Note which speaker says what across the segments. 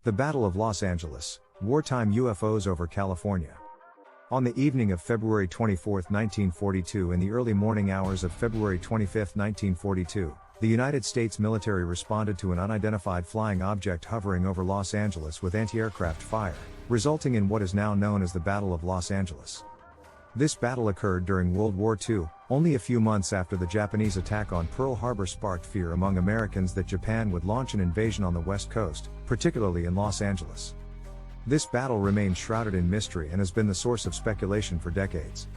Speaker 1: The Battle of Los Angeles, wartime UFOs over California. On the evening of February 24, 1942 and the early morning hours of February 25, 1942, the United States military responded to an unidentified flying object hovering over Los Angeles with anti-aircraft fire, resulting in what is now known as the Battle of Los Angeles. This battle occurred during World War II, only a few months after the Japanese attack on Pearl Harbor sparked fear among Americans that Japan would launch an invasion on the West Coast, particularly in Los Angeles. This battle remains shrouded in mystery and has been the source of speculation for decades.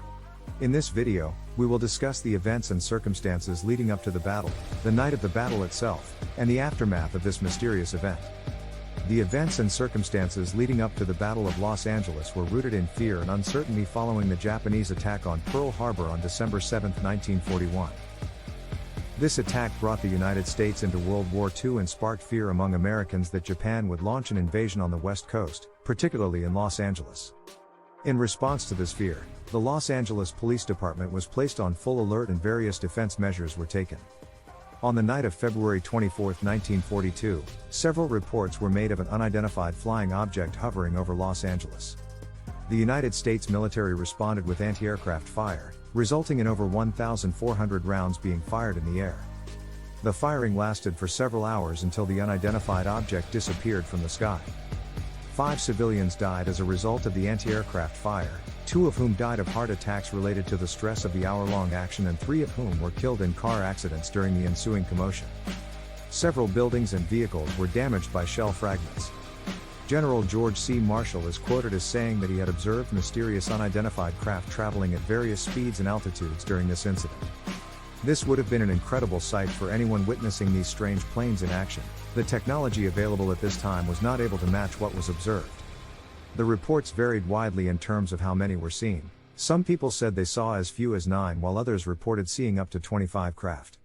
Speaker 1: In this video, we will discuss the events and circumstances leading up to the battle, the night of the battle itself, and the aftermath of this mysterious event. The events and circumstances leading up to the Battle of Los Angeles were rooted in fear and uncertainty following the Japanese attack on Pearl Harbor on December 7, 1941. This attack brought the United States into World War II and sparked fear among Americans that Japan would launch an invasion on the West Coast, particularly in Los Angeles. In response to this fear, the Los Angeles Police Department was placed on full alert and various defense measures were taken. On the night of February 24, 1942, several reports were made of an unidentified flying object hovering over Los Angeles. The United States military responded with anti-aircraft fire, resulting in over 1,400 rounds being fired in the air. The firing lasted for several hours until the unidentified object disappeared from the sky. 5 civilians died as a result of the anti-aircraft fire, 2 of whom died of heart attacks related to the stress of the hour-long action and 3 of whom were killed in car accidents during the ensuing commotion. Several buildings and vehicles were damaged by shell fragments. General George C. Marshall is quoted as saying that he had observed mysterious unidentified craft traveling at various speeds and altitudes during this incident. This would have been an incredible sight for anyone witnessing these strange planes in action. The technology available at this time was not able to match what was observed. The reports varied widely in terms of how many were seen. Some people said they saw as few as 9 while others reported seeing up to 25 craft.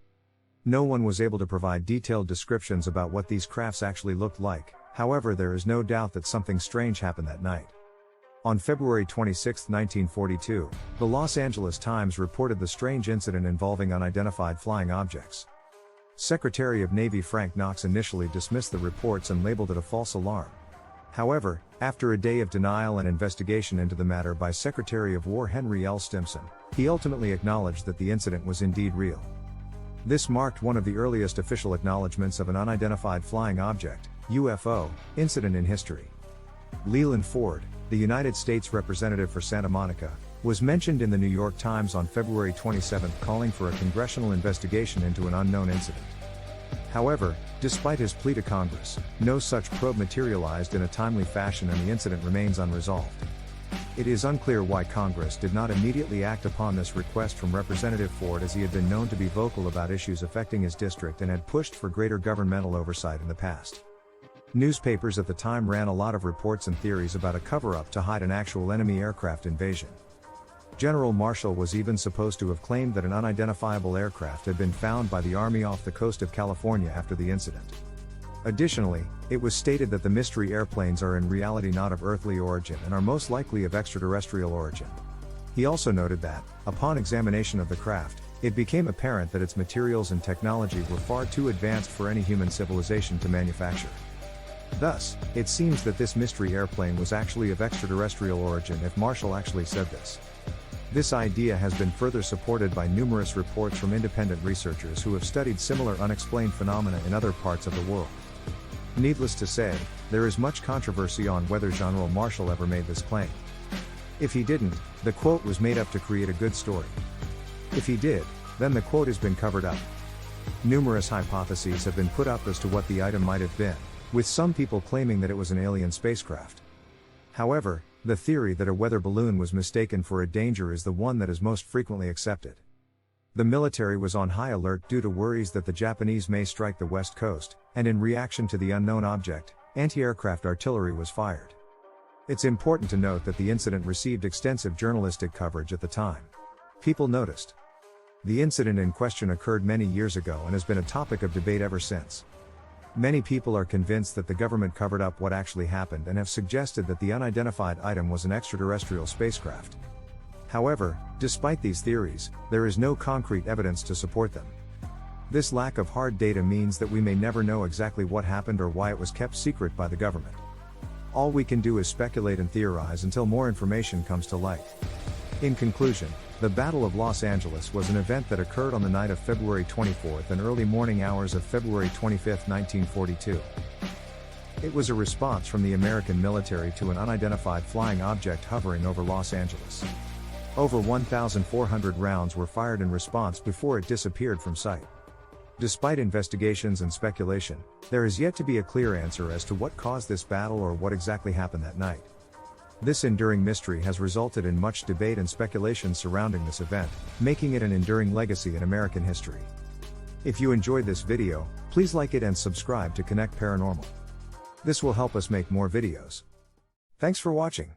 Speaker 1: No one was able to provide detailed descriptions about what these crafts actually looked like, however there is no doubt that something strange happened that night. On February 26, 1942, the Los Angeles Times reported the strange incident involving unidentified flying objects. Secretary of Navy Frank Knox initially dismissed the reports and labeled it a false alarm. However, after a day of denial and investigation into the matter by Secretary of War Henry L. Stimson, he ultimately acknowledged that the incident was indeed real. This marked one of the earliest official acknowledgments of an unidentified flying object, UFO, incident in history. Leland Ford, the United States representative for Santa Monica, was mentioned in the New York Times on February 27 calling for a congressional investigation into an unknown incident. However, despite his plea to Congress, no such probe materialized in a timely fashion and the incident remains unresolved. It is unclear why Congress did not immediately act upon this request from Representative Ford, as he had been known to be vocal about issues affecting his district and had pushed for greater governmental oversight in the past. Newspapers at the time ran a lot of reports and theories about a cover-up to hide an actual enemy aircraft invasion. General Marshall was even supposed to have claimed that an unidentifiable aircraft had been found by the Army off the coast of California after the incident. Additionally, it was stated that the mystery airplanes are in reality not of earthly origin and are most likely of extraterrestrial origin. He also noted that, upon examination of the craft, it became apparent that its materials and technology were far too advanced for any human civilization to manufacture. Thus, it seems that this mystery airplane was actually of extraterrestrial origin if Marshall actually said this. This idea has been further supported by numerous reports from independent researchers who have studied similar unexplained phenomena in other parts of the world. Needless to say, there is much controversy on whether General Marshall ever made this claim. If he didn't, the quote was made up to create a good story. If he did, then the quote has been covered up. Numerous hypotheses have been put up as to what the item might have been, with some people claiming that it was an alien spacecraft. However, the theory that a weather balloon was mistaken for a danger is the one that is most frequently accepted. The military was on high alert due to worries that the Japanese may strike the West Coast, and in reaction to the unknown object, anti-aircraft artillery was fired. It's important to note that the incident received extensive journalistic coverage at the time. People noticed. The incident in question occurred many years ago and has been a topic of debate ever since. Many people are convinced that the government covered up what actually happened and have suggested that the unidentified item was an extraterrestrial spacecraft. However, despite these theories, there is no concrete evidence to support them. This lack of hard data means that we may never know exactly what happened or why it was kept secret by the government. All we can do is speculate and theorize until more information comes to light. In conclusion, the Battle of Los Angeles was an event that occurred on the night of February 24 and early morning hours of February 25, 1942. It was a response from the American military to an unidentified flying object hovering over Los Angeles. Over 1,400 rounds were fired in response before it disappeared from sight. Despite investigations and speculation, there is yet to be a clear answer as to what caused this battle or what exactly happened that night. This enduring mystery has resulted in much debate and speculation surrounding this event, making it an enduring legacy in American history. If you enjoyed this video, please like it and subscribe to Connect Paranormal. This will help us make more videos. Thanks for watching.